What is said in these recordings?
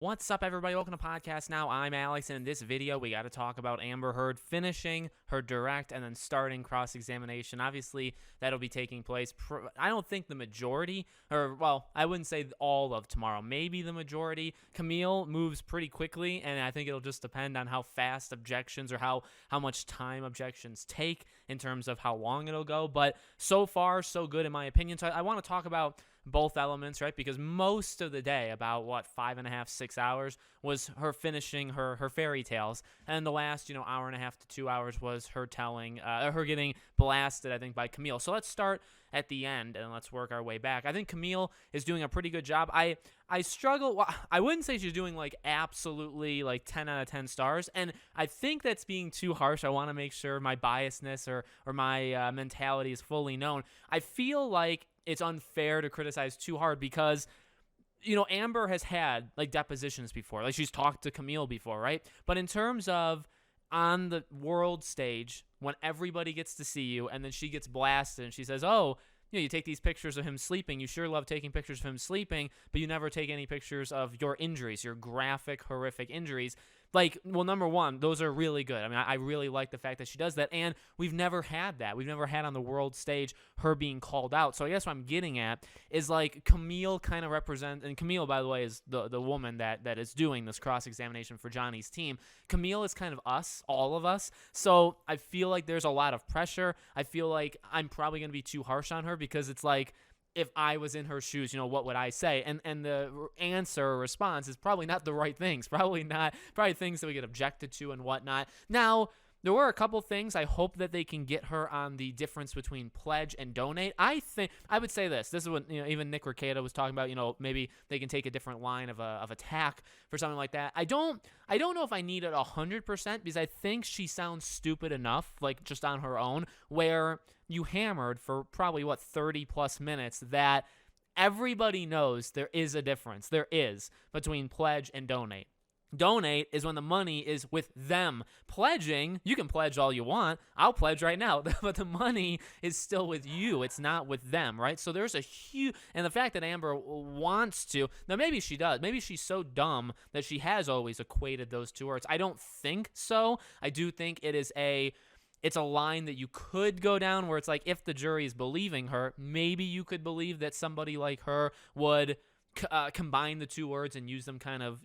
What's up, everybody? Welcome to Podcast Now. I'm Alex, and in this video, we got to talk about Amber Heard finishing her direct and then starting cross-examination. Obviously, that'll be taking place. I don't think the majority, I wouldn't say all of tomorrow. Maybe the majority. Camille moves pretty quickly, and I think it'll just depend on how fast objections or how much time objections take in terms of how long it'll go. But so far, so good in my opinion. So I want to talk about both elements, right? Because most of the day, about 5.5, 6 hours, was her finishing her fairy tales, and the last hour and a half to 2 hours was her telling her getting blasted, I think, by Camille. So let's start at the end and let's work our way back. I think Camille is doing a pretty good job. I struggle. Well, I wouldn't say she's doing absolutely 10 out of 10 stars, and I think that's being too harsh. I want to make sure my biasness or my mentality is fully known. I feel like it's unfair to criticize too hard because, Amber has had depositions before. She's talked to Camille before, right? But in terms of on the world stage, when everybody gets to see you and then she gets blasted and she says, oh, you take these pictures of him sleeping. You sure love taking pictures of him sleeping, but you never take any pictures of your injuries, your graphic, horrific injuries. Number one, those are really good. I mean, I really like the fact that she does that, and we've never had that. We've never had on the world stage her being called out. So I guess what I'm getting at is Camille kind of represents, and Camille, by the way, is the woman that is doing this cross-examination for Johnny's team. Camille is kind of us, all of us. So I feel like there's a lot of pressure. I feel like I'm probably going to be too harsh on her because it's if I was in her shoes, what would I say? And the answer or response is probably not the right things. Probably things that we get objected to and whatnot. Now, there were a couple things. I hope that they can get her on the difference between pledge and donate. I would say this. This is what even Nick Rekieta was talking about. Maybe they can take a different line of attack for something like that. I don't know if I need it 100% because I think she sounds stupid enough, just on her own, where you hammered for probably 30 plus minutes that everybody knows there is a difference. There is between pledge and donate. Donate is when the money is with them. Pledging, you can pledge all you want. I'll pledge right now, but the money is still with you. It's not with them, right? So there's a huge, and the fact that Amber wants to, now maybe she does. Maybe she's so dumb that she has always equated those two words. I don't think so. I do think it's a line that you could go down where it's if the jury is believing her, maybe you could believe that somebody like her would combine the two words and use them kind of,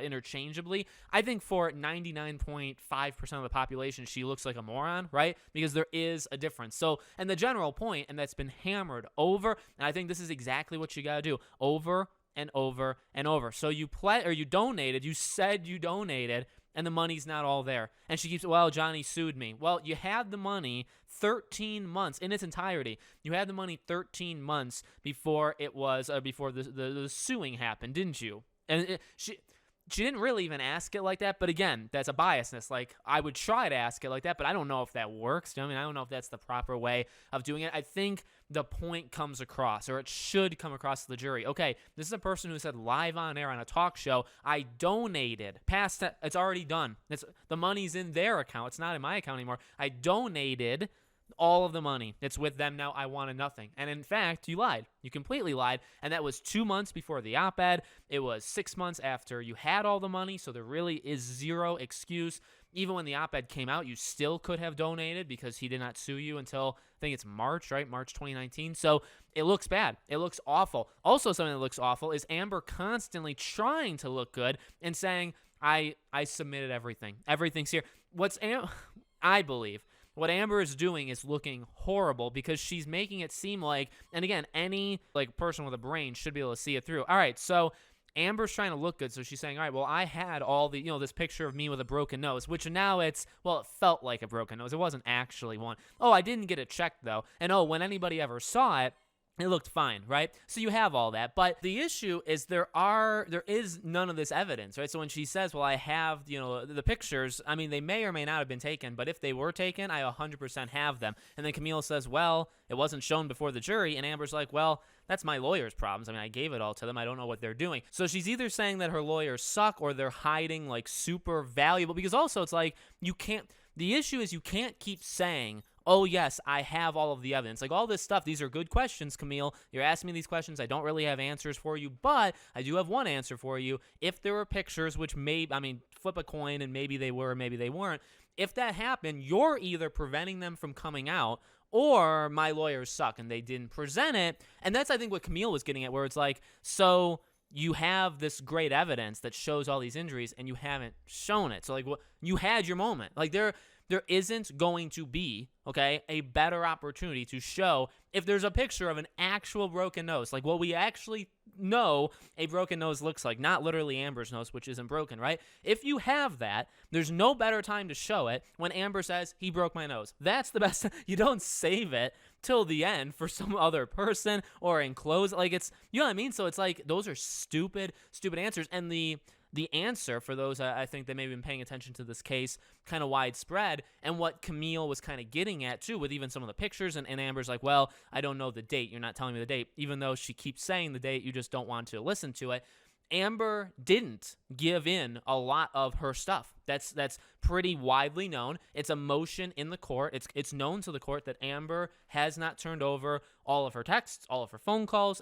interchangeably. I think for 99.5% of the population, she looks like a moron, right? Because there is a difference. So, and the general point, and that's been hammered over, and I think this is exactly what you got to do over and over and over. So you donated, you said you donated, and the money's not all there. And she keeps, well, Johnny sued me. Well, you had the money 13 months in its entirety. You had the money 13 months before it was before the suing happened, didn't you? And she didn't really even ask it like that, but again, that's a biasness. I would try to ask it like that, but I don't know if that works. I don't know if that's the proper way of doing it. I think the point comes across, or it should come across to the jury. Okay, this is a person who said live on air on a talk show, I donated. Past that, it's already done. The money's in their account. It's not in my account anymore. I donated all of the money. It's with them now. I wanted nothing. And in fact, you lied. You completely lied. And that was 2 months before the op-ed. It was 6 months after you had all the money. So there really is zero excuse. Even when the op-ed came out, you still could have donated because he did not sue you until, I think it's March, right? March 2019. So it looks bad. It looks awful. Also, something that looks awful is Amber constantly trying to look good and saying, I submitted everything. Everything's here. I believe what Amber is doing is looking horrible because she's making it seem and again, any person with a brain should be able to see it through. All right, so Amber's trying to look good, so she's saying, all right, well, I had all the, this picture of me with a broken nose, which now it felt like a broken nose. It wasn't actually one. Oh, I didn't get it checked, though. And when anybody ever saw it, it looked fine, right? So you have all that. But the issue is there is none of this evidence, right? So when she says, well, I have, the pictures, I mean, they may or may not have been taken, but if they were taken, I 100% have them. And then Camille says, well, it wasn't shown before the jury. And Amber's like, well, that's my lawyer's problems. I mean, I gave it all to them. I don't know what they're doing. So she's either saying that her lawyers suck or they're hiding super valuable, because also it's you can't, the issue is you can't keep saying, oh, yes, I have all of the evidence. Like all this stuff, these are good questions, Camille. You're asking me these questions. I don't really have answers for you, but I do have one answer for you. If there were pictures, which flip a coin and maybe they were, maybe they weren't. If that happened, you're either preventing them from coming out or my lawyers suck and they didn't present it. And that's, I think, what Camille was getting at, where it's like, so you have this great evidence that shows all these injuries and you haven't shown it. So, like, you had your moment. Like, there isn't going to be, okay, a better opportunity to show if there's a picture of an actual broken nose, like what we actually know a broken nose looks like, not literally Amber's nose, which isn't broken, right? If you have that, there's no better time to show it when Amber says, he broke my nose. That's the best. You don't save it till the end for some other person or in close. Like, it's, you know what I mean? So it's like, those are stupid answers. And the answer for those, I think, that may have been paying attention to this case kind of widespread, and what Camille was kind of getting at too with even some of the pictures, and Amber's like, well, I don't know the date. You're not telling me the date. Even though she keeps saying the date, you just don't want to listen to it. Amber didn't give in a lot of her stuff. That's pretty widely known. It's a motion in the court. It's known to the court that Amber has not turned over all of her texts, all of her phone calls,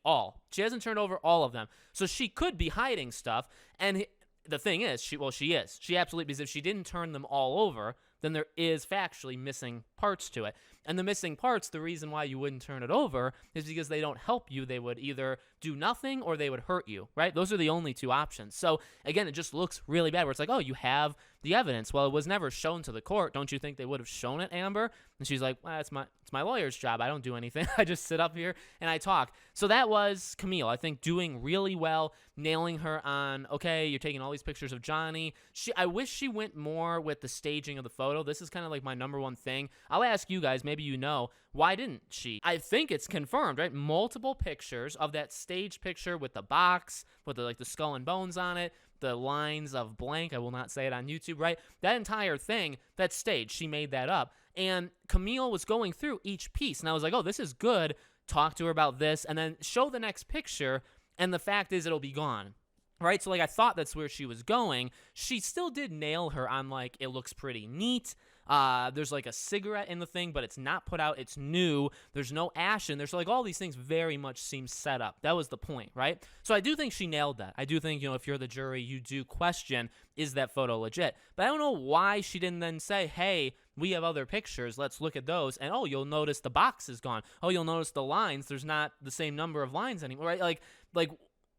all. She hasn't turned over all of them. So she could be hiding stuff. And the thing is, she is. She absolutely, because if she didn't turn them all over, then there is factually missing parts to it. And the missing parts, the reason why you wouldn't turn it over is because they don't help you. They would either do nothing or they would hurt you, right? Those are the only two options. So again, it just looks really bad where it's like, oh, you have the evidence. Well, it was never shown to the court. Don't you think they would have shown it, Amber? And she's like, well, it's my lawyer's job. I don't do anything. I just sit up here and I talk. So that was Camille, I think, doing really well, nailing her on, okay, you're taking all these pictures of Johnny. I wish she went more with the staging of the photo. This is kind of like my number one thing. I'll ask you guys, maybe you know, why didn't she? I think it's confirmed, right? Multiple pictures of that stage picture with the box, with the skull and bones on it, the lines of blank. I will not say it on YouTube, right? That entire thing, that's staged. She made that up. And Camille was going through each piece, and I was like, oh, this is good. Talk to her about this, and then show the next picture, and the fact is it'll be gone. Right? So, like, I thought that's where she was going. She still did nail her on, like, it looks pretty neat. There's, like, a cigarette in the thing, but it's not put out. It's new. There's no ash in there. So, like, all these things very much seem set up. That was the point, right? So, I do think she nailed that. I do think, if you're the jury, you do question, is that photo legit? But I don't know why she didn't then say, hey, we have other pictures. Let's look at those. And, oh, you'll notice the box is gone. Oh, you'll notice the lines. There's not the same number of lines anymore, right? Like,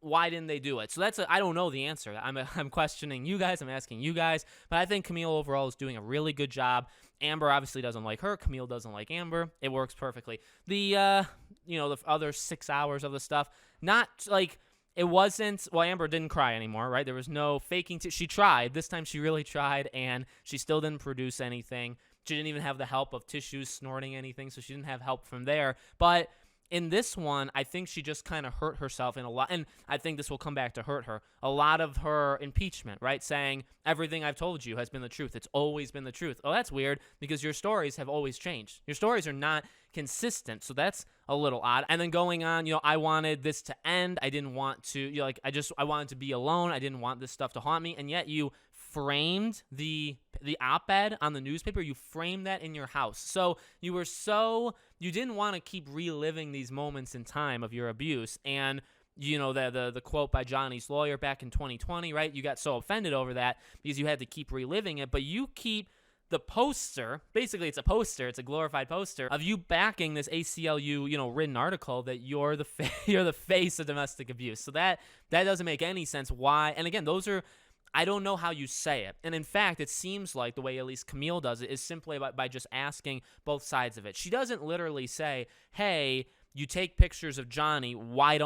why didn't they do it? So I don't know the answer. I'm questioning you guys. I'm asking you guys. But I think Camille overall is doing a really good job. Amber obviously doesn't like her. Camille doesn't like Amber. It works perfectly. The other 6 hours of the stuff, not like it wasn't. Well, Amber didn't cry anymore, right? There was no faking. She tried. This time she really tried, and she still didn't produce anything. She didn't even have the help of tissues snorting anything, so she didn't have help from there. But in this one, I think she just kind of hurt herself in a lot, and I think this will come back to hurt her. A lot of her impeachment, right? Saying, everything I've told you has been the truth. It's always been the truth. Oh, that's weird, because your stories have always changed. Your stories are not consistent, so that's a little odd. And then going on, I wanted this to end. I didn't want to, I wanted to be alone. I didn't want this stuff to haunt me, and yet you framed the op-ed on the newspaper. You framed that in your house. So you didn't want to keep reliving these moments in time of your abuse. And the quote by Johnny's lawyer back in 2020, right? You got so offended over that because you had to keep reliving it, but you keep the poster. Basically, it's a poster. It's a glorified poster of you backing this ACLU, written article that you're the you're the face of domestic abuse. So that doesn't make any sense. Why? And again, those are, I don't know how you say it. And in fact, it seems like the way at least Camille does it is simply by just asking both sides of it. She doesn't literally say, hey, you take pictures of Johnny. Why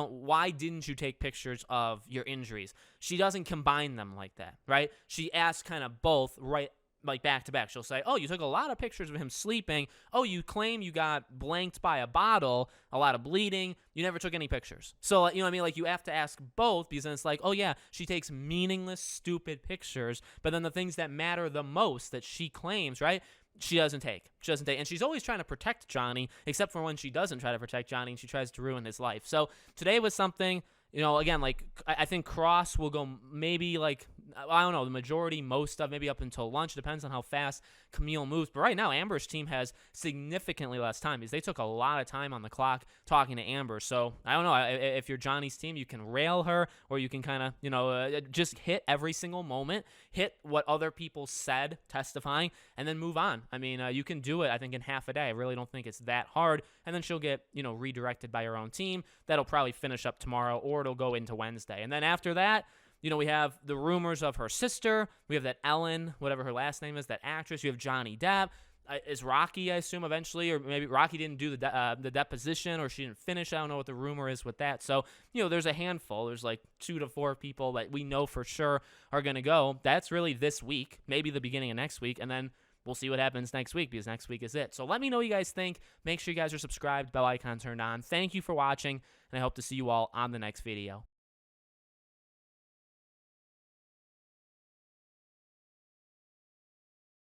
didn't you take pictures of your injuries? She doesn't combine them like that, right? She asks kind of both, right? Like back to back. She'll say, oh, you took a lot of pictures of him sleeping. Oh, you claim you got blanked by a bottle, a lot of bleeding. You never took any pictures. So, you know what I mean? Like, you have to ask both, because then it's like, oh, yeah, she takes meaningless, stupid pictures, but then the things that matter the most that she claims, right, she doesn't take. And she's always trying to protect Johnny, except for when she doesn't try to protect Johnny and she tries to ruin his life. So today was something, again, like, I think Cross will go maybe like I don't know, the majority, most of, maybe up until lunch. Depends on how fast Camille moves. But right now, Amber's team has significantly less time because they took a lot of time on the clock talking to Amber. So I don't know. If you're Johnny's team, you can rail her, or you can kind of, just hit every single moment, hit what other people said testifying, and then move on. I mean, you can do it, I think, in half a day. I really don't think it's that hard. And then she'll get, redirected by her own team. That'll probably finish up tomorrow, or it'll go into Wednesday. And then after that, we have the rumors of her sister. We have that Ellen, whatever her last name is, that actress. You have Johnny Depp. Is Rocky, I assume, eventually, or maybe Rocky didn't do the deposition, or she didn't finish. I don't know what the rumor is with that. So, there's a handful. There's like 2 to 4 people that we know for sure are going to go. That's really this week, maybe the beginning of next week, and then we'll see what happens next week, because next week is it. So let me know what you guys think. Make sure you guys are subscribed, bell icon turned on. Thank you for watching, and I hope to see you all on the next video.